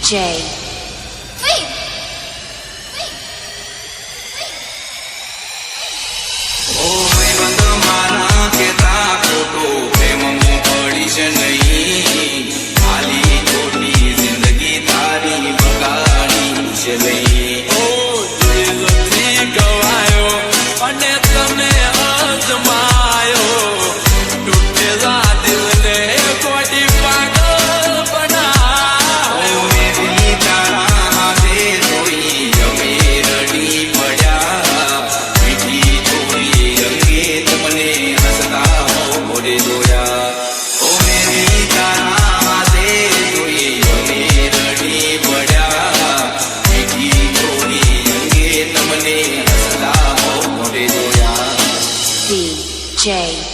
DJ. DJ.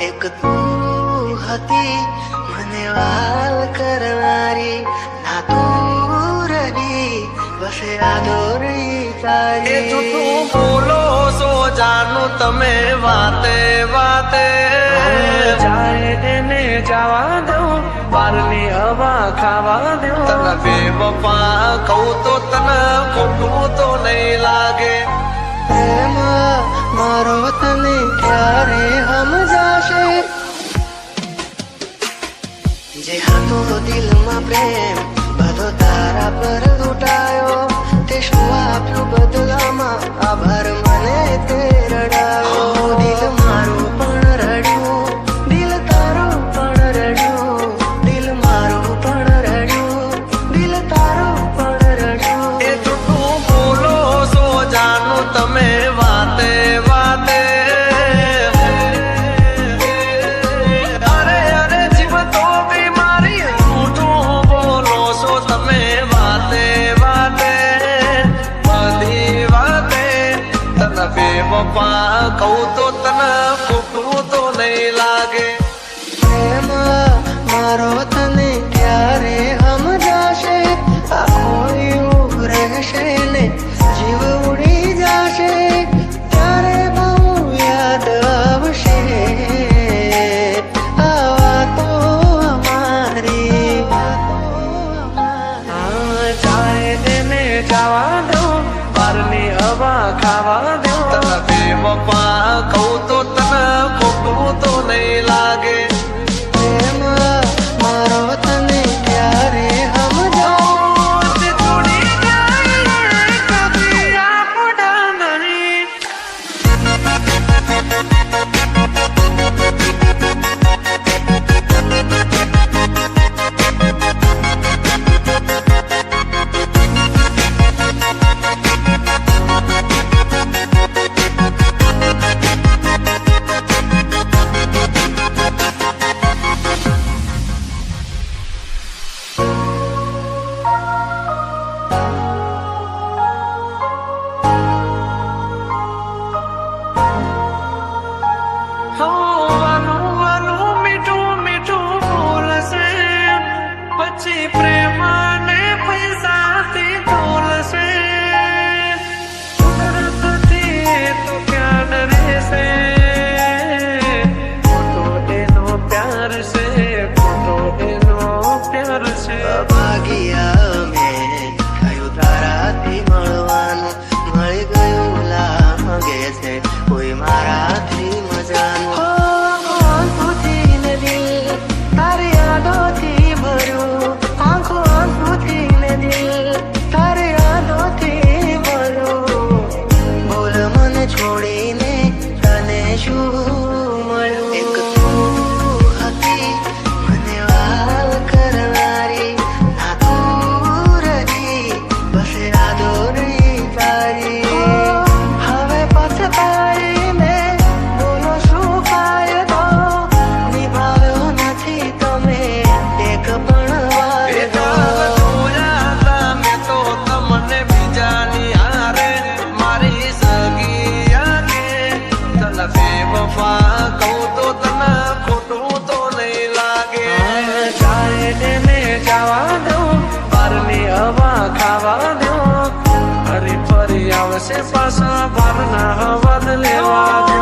એક તું હતી મને વાલ કરનારી ના દૂરની બસે આદોરી તારી એ જૂઠું બોલો છો જાનું તમે વાતે વાતે જાય તેને જવા દઉં બારની હવા ખાવા દઉં તને બેવફા કહું તો તને ખોટું તો નહીં લાગે પ્રેમ મારો તને ક્યારે સમજાશે જે હતો દિલમાં પ્રેમ બધો તારા પર લૂંટાયો તે શું આપ્યું બદલામાં આભાર મને તે રડાયો દિલ મારું પણ રડ્યું દિલ તારું પણ રડ્યું દિલ મારું પણ રડ્યું દિલ તારું પણ રડ્યું એ જૂઠું બોલો છો જાનું તમે વાતે વાતે અરે અરે જીવ તો બીમારી જૂઠું બોલો છો તમે વાતે વાતે બધી વાતે તને બેવફા કહું તો તને ખોટું તો નહીં લાગે પ્રેમ મારો તને ક્યારે સમજાશે આ ખોયું રહેશે ને જીવ ઉડી જશે ત્યારે બહુ યાદ આવશે આ વાતો અમારી જાય તેને જવા દઉં બારની હવા ખાવા દઉં તને બેવફા કહું સવારના હવન લેવા દો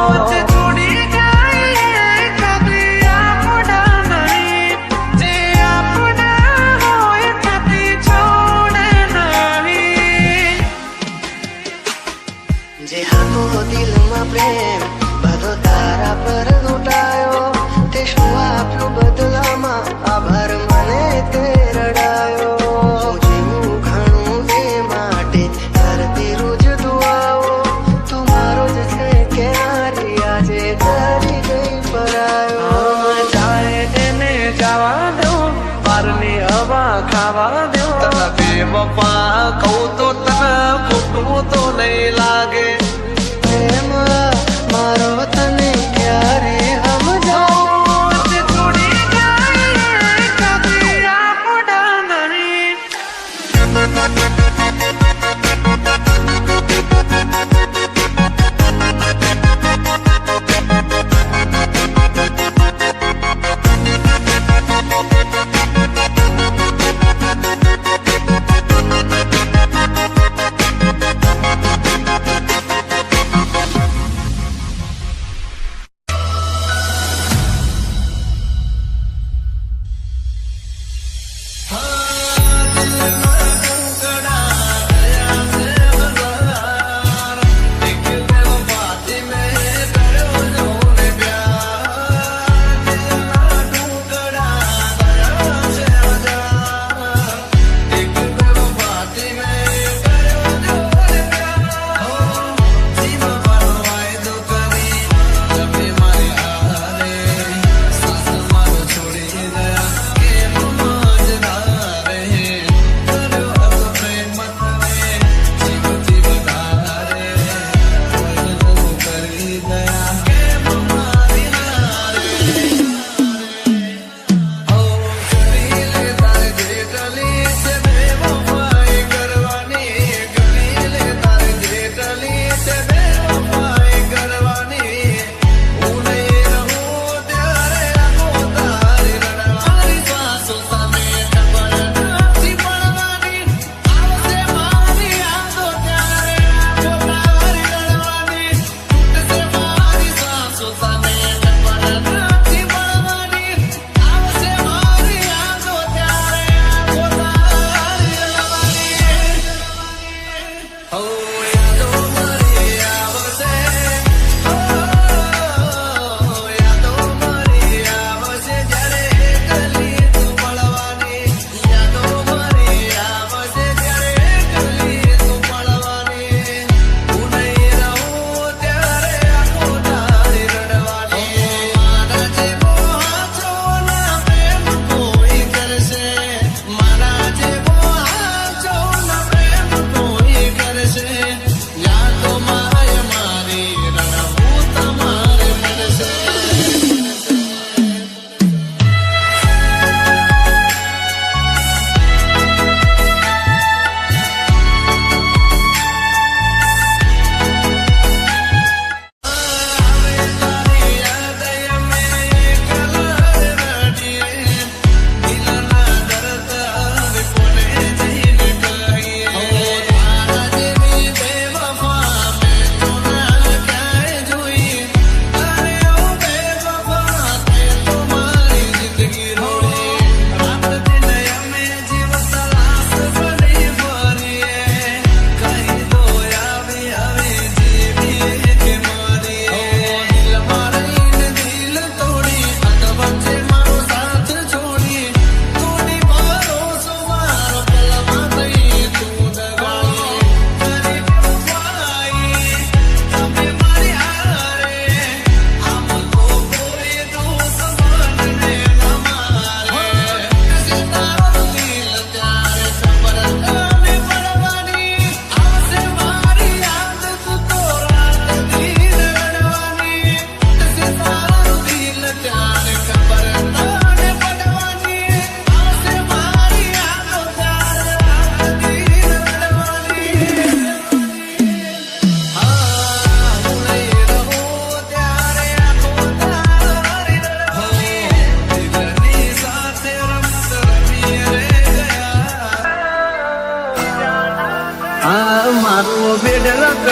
છોડી જાય કદી આપણા નહીં જે આપણા હોય કદી છોડે નહીં જે હતો દિલમાં પ્રેમ બધો તારા પર લૂંટાયો તે શું આપ્યું બદલામાં આભાર મને તે રડાયો હું જીવું ઘણું એ માટે કરતી રોજ દુઆઓ તું મારો જ છે કે હારી આજે કરી ગઈ પરાયો જાય એને જવા દો બારની હવા ખાવા દો તને બેવફા કહું તો તને ખોટું તો નહીં લાગે પ્રેમ મારો તને ક્યારે સમજાવો છોડી જાય કદી આપણા નહીં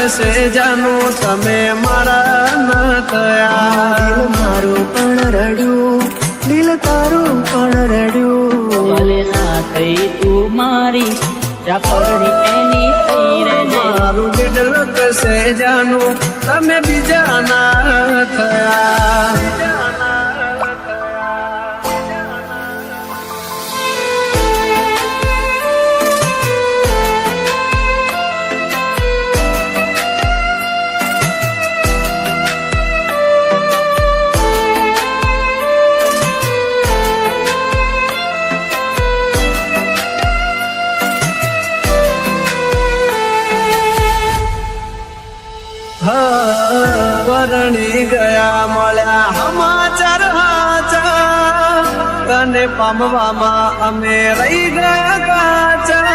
કશે જાનું તમે મારા ન થયા. દિલ મારું પણ રડ્યું, દિલ તારું પણ રડ્યું. ભલે ના થઈ તું મારી ચાપડી એની થઈ રહેજે. મારું બેડલ કશે જાનું તમે બીજા ના થયા. વરણી ગયા મળ્યા સમાચાર હાચા, તને પામવામાં અમે રહી ગયા કાચા.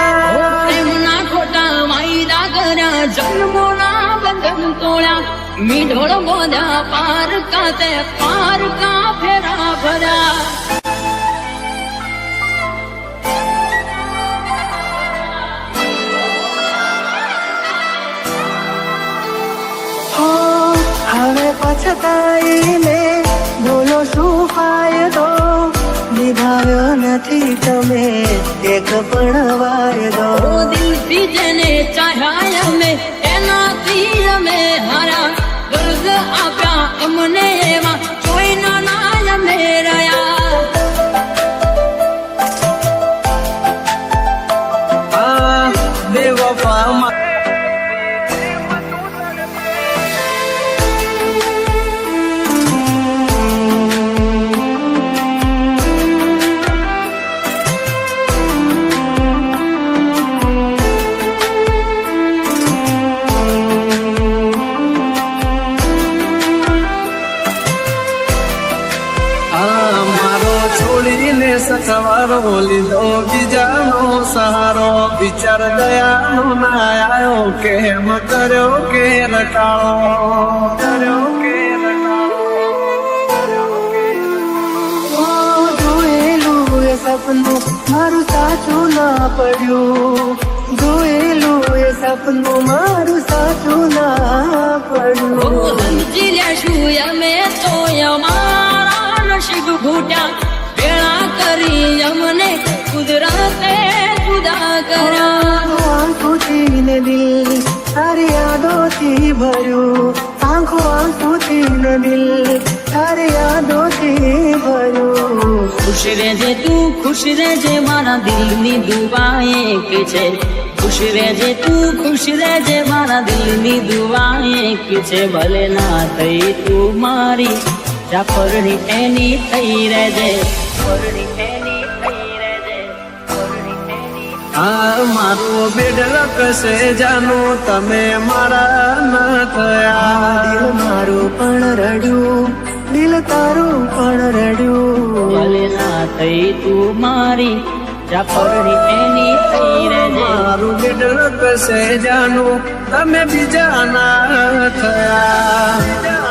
પ્રેમના ખોટા વાયદા કર્યા, જન્મોના બંધન તોડ્યા, મીઢોળ બોધ્યા પારકા તે પારકા ફેરા ભર્યા. હો, હવે પછતાઈને બોલો શું ફાયદો? નિભાવ્યો નથી તમે એક પણ વાયદો. ઓ દિલથી જેને ચાહ્યા અમે એનાથી અમે હારા. દર્દ આપ્યા અમને એમાં જોઈ ના અમે રહ્યા. આ બેવફામાં સથવારો લીધો બીજાનો સહારો. વિચાર દયાનો ના આવ્યો, કેમ કર્યો કે રટાળો, કર્યો કે ઓ, જોયેલું એ સપનું મારું સાચું ના પડ્યું. જોયેલું એ સપનું મારું સાચું ના પડ્યું. સમજી લેશું અમે તો અમારા નસીબ ઘૂટ્યા. ભેળા કરી અમને કુદરતે જુદા કર્યા. આંખોથી ને દિલ તારી યાદોથી ભર્યું. આંખો આંખોથી ને દિલ તારી યાદોથી ભર્યું. ખુશ રહેજે તું ખુશ રહેજે, મારા દિલની દુઆ એક છે. ખુશ રહેજે તું ખુશ રહેજે, મારા દિલની દુઆ એક છે. ભલે ના થઈ તું મારી ચાપરણી એની થઈ રહેજે. આ મારું બેડલ કશે જાનું તમે મારા ન થયા. દિલ મારું પણ રડ્યું, દિલ તારું પણ રડ્યું. ભલે ના થઈ તું મારી ચાપરણી એની થઈ રહેજે. મારું બેડલ કશે જાનું તમે બીજા ના થયા.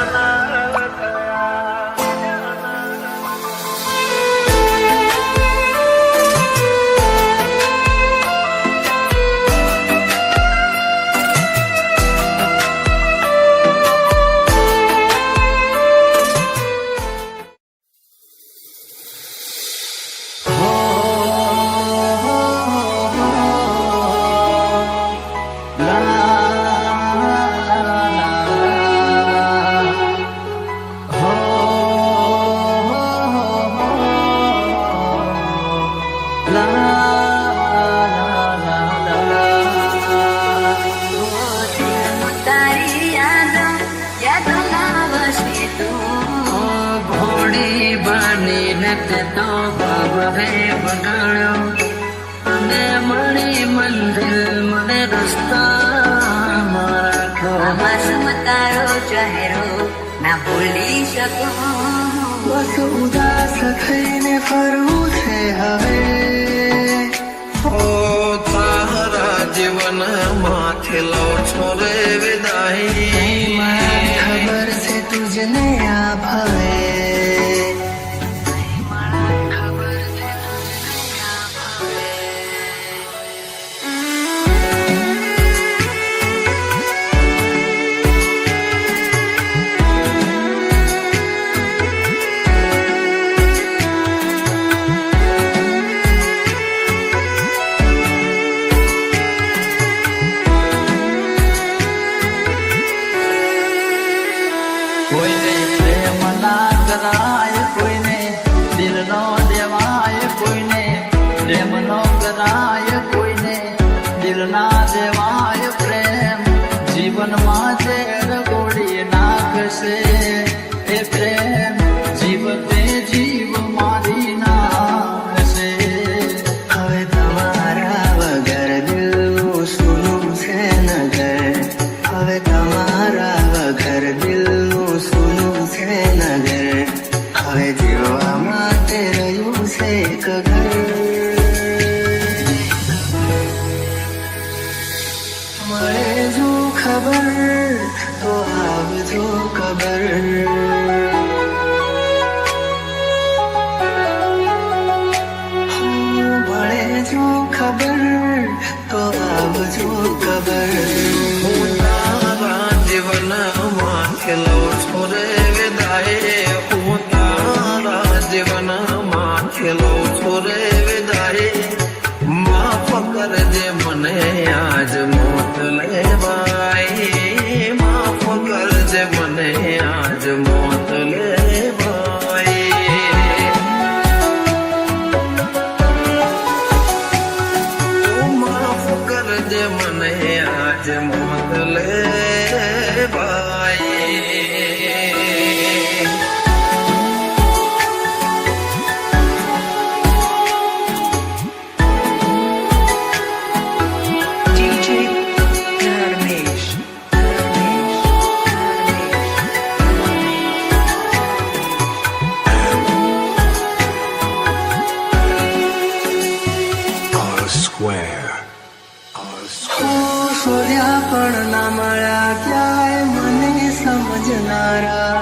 તારો ચહેરો ના ભૂલી શકું. બસ ઉદાસ થઈને ફરવું છે હવે. ઓ તારા જીવન માથે લો છો રે વિદાય. ખબર છે તુજને આ ભાવે. એક ઘર મળે જો ખબર તો આવજો ખબર મળે જો ખબર તો આવજો ખબર હું તારા જીવનમાં ખેલો છોરે વિદાય હું તારા જીવનમાં ખેલો છોરે વિદાય માફ કરજે મને આજ મોત લેવાય માફ કરજે મને આજ મોત લેવાય માફ કરજે મને આજ મોત લેવાય DJ Dharmesh સોર્યા પણ ના મળ્યા ક્યાંય મને સમજનારા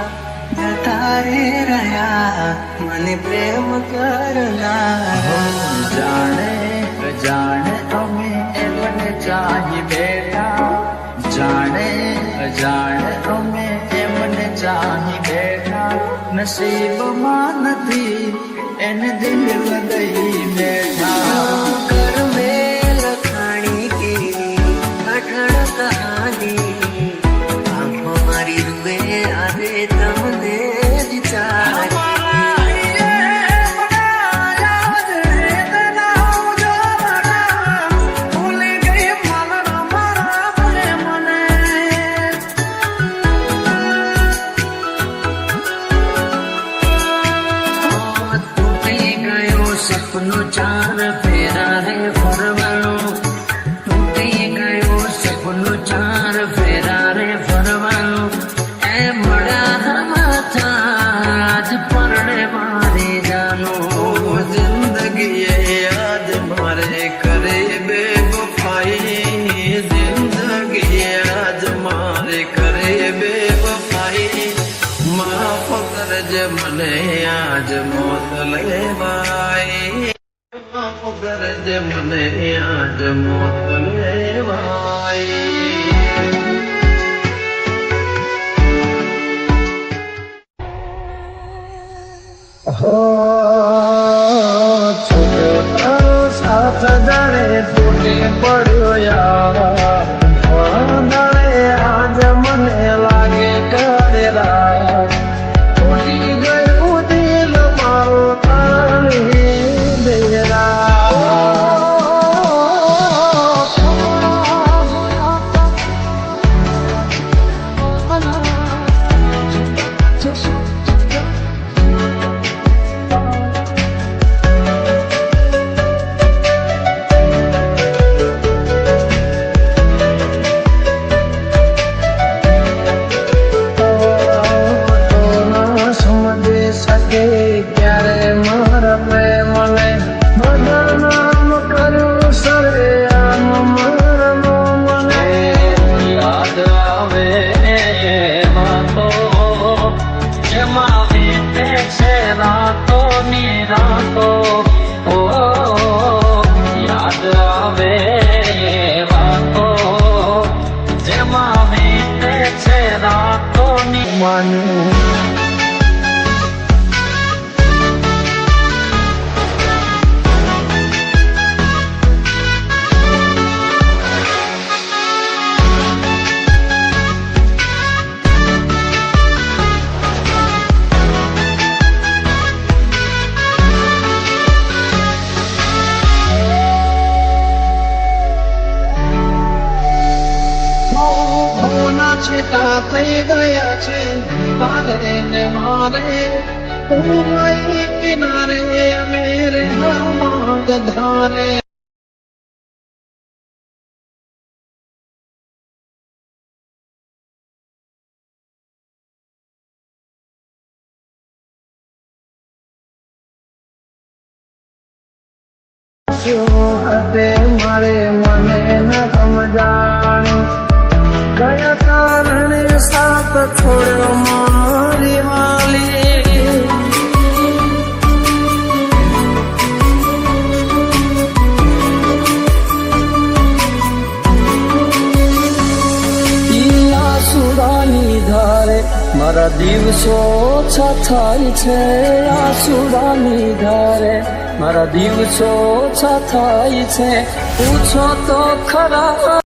જતા રે રહ્યા મને પ્રેમ કરનારા જાણે અજાણે અમે એમને ચાહી બેઠા જાણે અજાણે અમે એમને ચાહી બેઠા નસીબમાં નથી એને દિલ લગઈ બેઠા કર મેં લખાણી કેવી અઢળ કહાની આંખો મારી રૂએ આવે તમને વિચાર સપનું ચાર ફેરા રે ફરવાનું તૂટી ગયું સપનું ચાર ફેરા રે ફરવાનું એ મળ્યા માથા આજ પરડે મારી જાનું જિંદગીએ યાદ મારે કરે બેવફાઈ જિંદગીએ યાદ મારે કરે બેવફાઈ માફ કરજે મને આજ મોત લેવાય માફ કરજે મને આજ મોત લેવાય સાથ જાણે તૂટી પડ્યો યાર દાડે આજ મને લાગે કરેલા તૂટી ગયું દિલ મારો તારી ક્યારે મારા પ્રેમને બધા નામ કર્યું સરે આમ મારનો મને યાદ આવે વાતો જેમાં વીતે છે રાતો ની રાતો ઓ યાદ આવે વાતો જેમાં વીતે છે રાતો ની માન્યું છેટા થઈ ગયા છે તારે ને મારે કિનારે મેરે ધારે શું હશે મારે મને ન સમજાણું કયા કારણે સાથ છોડ્યો મારી વાલી આસુડાની ધારે મારા દિવસો ઓછા થાય છે આસુડાની ધારે મારા દિવસો ઓછા થાય છે પૂછો તો ખરા